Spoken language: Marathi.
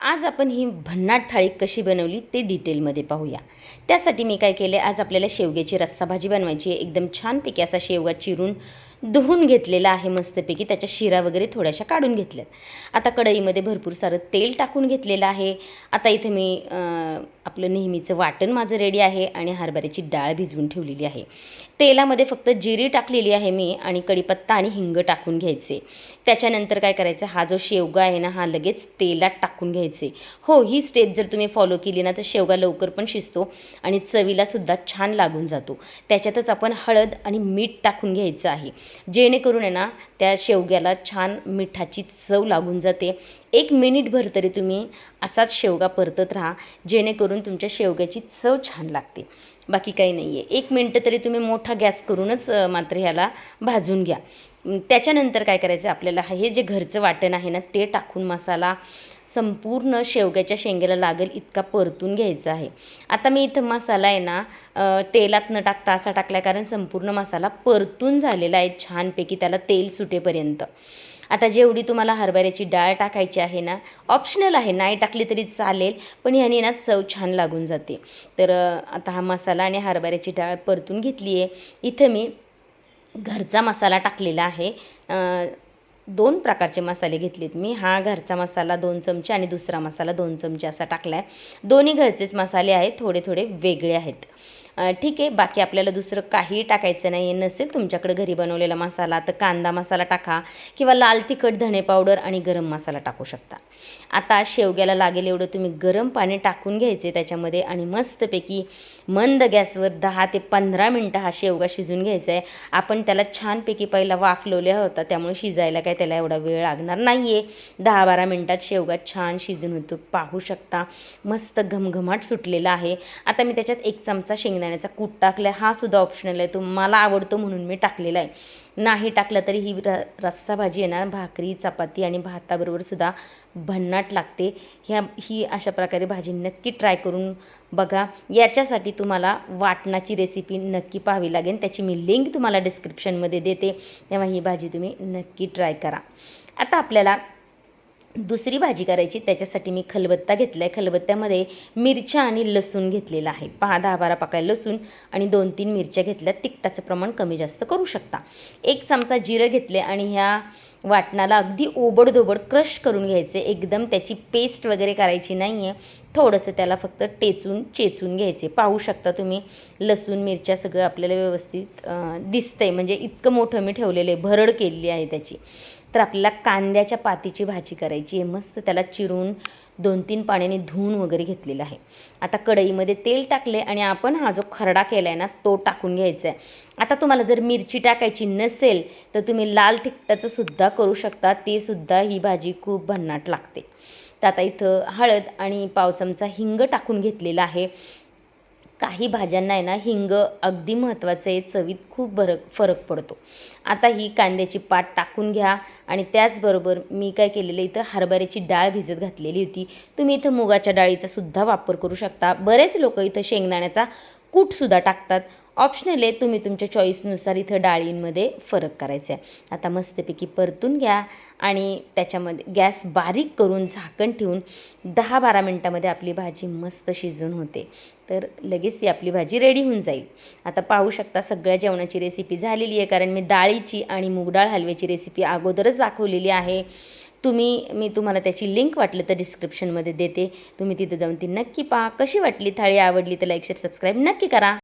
आज आपण ही भन्नाट थाळी कशी बनवली ते डिटेलमध्ये पाहूया. त्यासाठी मी काय केले, आज आपल्याला शेवग्याची रस्सा भाजी बनवायची आहे. एकदम छानपैकी असा शेवगा चिरून धुवून घेतलेला आहे मस्तपैकी. त्याच्या शिरा वगैरे थोड्याशा काढून घेतल्यात. आता कढईमध्ये भरपूर सारं तेल टाकून घेतलेलं आहे. आता इथे मी आपलं नेहमीचं वाटण माझं रेडी आहे आणि हरभऱ्याची डाळ भिजवून ठेवलेली आहे. तेलामध्ये फक्त जिरी टाकलेली आहे मी आणि कढीपत्ता आणि हिंग टाकून घ्यायचे. त्याच्यानंतर काय करायचं, हा जो शेवगा आहे ना, हा लगेच तेलात टाकून घ्यायचे. हो, ही स्टेप जर तुम्ही फॉलो केली ना तर शेवगा लवकर पण शिजतो आणि चवीलासुद्धा छान लागून जातो. त्याच्यातच आपण हळद आणि मीठ टाकून घ्यायचं आहे, जेणेकरून आहे ना त्या शेवग्याला छान मिठाची चव लागून जाते. 1 मिनिटभर तरी तुम्ही असाच शेवगा परतत राहा, जेणेकरून तुमच्या शेवग्याची चव छान लागते. बाकी काही नाही आहे. 1 मिनटं तरी तुम्ही मोठा गॅस करूनच मात्र ह्याला भाजून घ्या. त्याच्यानंतर काय करायचं, आपल्याला हे जे घरचं वाटण आहे ना ते टाकून मसाला संपूर्ण शेवग्याच्या शेंगेला लागेल इतका परतून घ्यायचा आहे. आता मी इथं मसाला आहे ना तेलात न टाकता असा टाकला, कारण संपूर्ण मसाला परतून झालेला आहे छानपैकी, त्याला तेल सुटेपर्यंत. आता जेवढी तुम्हाला हरभऱ्याची डाळ टाकायची आहे ना, ऑप्शनल आहे, नाही टाकली तरी चालेल, पण ह्याने ना चव छान लागून जाते. तर आता हा मसाला आणि हरभऱ्याची डाळ परतून घेतली आहे. इथं मी घरचा मसाला टाकलेला आहे. 2 प्रकारचे मसाले घेतलेत मी. हा घरचा मसाला 2 चमचे आणि दुसरा मसाला 2 चमचे असा टाकला आहे. दोन्ही घरचेच मसाले आहेत, थोडे थोडे वेगळे आहेत. ठीक आहे. बाकी आपल्याला दुसरं काहीही टाकायचं नाही आहे. नसेल तुमच्याकडे घरी बनवलेला मसाला तर कांदा मसाला टाका किंवा लाल तिखट, धणे पावडर आणि गरम मसाला टाकू शकता. आता शेवग्याला लागेल एवढं तुम्ही गरम पाणी टाकून घ्यायचे त्याच्यामध्ये आणि मस्तपैकी मंद गॅसवर 10 ते 15 मिनटं हा शेवगा शिजून घ्यायचा आहे. आपण त्याला छानपैकी पहिला वाफलवला होता, त्यामुळे शिजायला काय त्याला एवढा वेळ लागणार नाही आहे. 10-12 मिनटात शेवगा छान शिजून होतो, पाहू शकता. मस्त घमघमाट सुटलेला आहे. आता मी त्याच्यात 1 चमचा शेंगदाण्याचा कूट टाकला आहे. हा सुद्धा ऑप्शनल आहे, तो मला आवडतो म्हणून मी टाकलेला आहे. नाही टाकलं तरी ही रस्सा भाजी आहे ना, भाकरी, चपाती आणि भाताबरोबर सुद्धा भन्नाट लागते. ही अशा प्रकारे भाजी नक्की ट्राय करून बघा. याच्यासाठी तुम्हाला वाटणाची रेसिपी नक्की पाहावी लागेल, त्याची मी लिंक तुम्हाला डिस्क्रिप्शनमध्ये देते, तेव्हा ही भाजी तुम्ही नक्की ट्राय करा. आता आपल्याला दुसरी भाजी करायची. त्याच्यासाठी मी खलबत्ता घेतला आहे. खलबत्त्यामध्ये मिरच्या आणि लसूण घेतलेला आहे. 10-12 पाकळ्या लसूण आणि 2-3 मिरच्या घेतल्या. तिखटाचं प्रमाण कमी जास्त करू शकता. 1 चमचा जिरं घेतले आणि ह्या वाटणाला अगदी ओबडधोबड क्रश करून घ्यायचे. एकदम त्याची पेस्ट वगैरे करायची नाही आहे. थोडंसं त्याला फक्त चेचून घ्यायचे. पाहू शकता तुम्ही लसूण मिरच्या सगळं आपल्याला व्यवस्थित दिसतंय, म्हणजे इतकं मोठं मी ठेवलेलं आहे, भरड केलेली आहे त्याची. तर आपल्याला कांद्याच्या पातीची भाजी करायची आहे. मस्त त्याला चिरून 2-3 पाण्याने धुवून वगैरे घेतलेला आहे. आता कढईमध्ये तेल टाकले आणि आपण हा जो खरडा केला आहे ना तो टाकून घ्यायचा आहे. आता तुम्हाला जर मिरची टाकायची नसेल तर तुम्ही लाल तिखटाचं सुद्धा करू शकता, ते सुद्धा ही भाजी खूप भन्नाट लागते. तर आता इथं हळद आणि पाव चमचा हिंग टाकून घेतलेला आहे. काही भाज्यांना आहे ना हिंग अगदी महत्त्वाचं आहे, चवीत खूप फरक पडतो. आता ही कांद्याची पात टाकून घ्या आणि त्याचबरोबर मी काय केलेलं, इथं हरभऱ्याची डाळ भिजत घातलेली होती. तुम्ही इथं मुगाच्या डाळीचा सुद्धा वापर करू शकता. बरेच लोक इथं शेंगदाण्याचा कूटसुद्धा टाकतात, ऑप्शनल आहे, तुम्ही तुमच्या चॉईसनुसार इथं डाळींमध्ये फरक करायचा आहे. आता मस्तपैकी परतून घ्या आणि त्याच्यामध्ये गॅस बारीक करून झाकण ठेवून 10-12 मिनटामध्ये आपली भाजी मस्त शिजून होते. तर लगेच ती आपली भाजी रेडी होऊन जाईल. आता पाहू शकता सगळ्या जेवणाची रेसिपी झालेली आहे, कारण मी डाळीची आणि मूगडाळ हलव्याची रेसिपी अगोदरच दाखवलेली आहे. मी तुम्हाला त्याची लिंक वाटलं तर डिस्क्रिप्शनमध्ये देते, तुम्ही तिथं जाऊन ती नक्की पहा. कशी वाटली थाळी, आवडली तर लाईक शेअर सबस्क्राईब नक्की करा.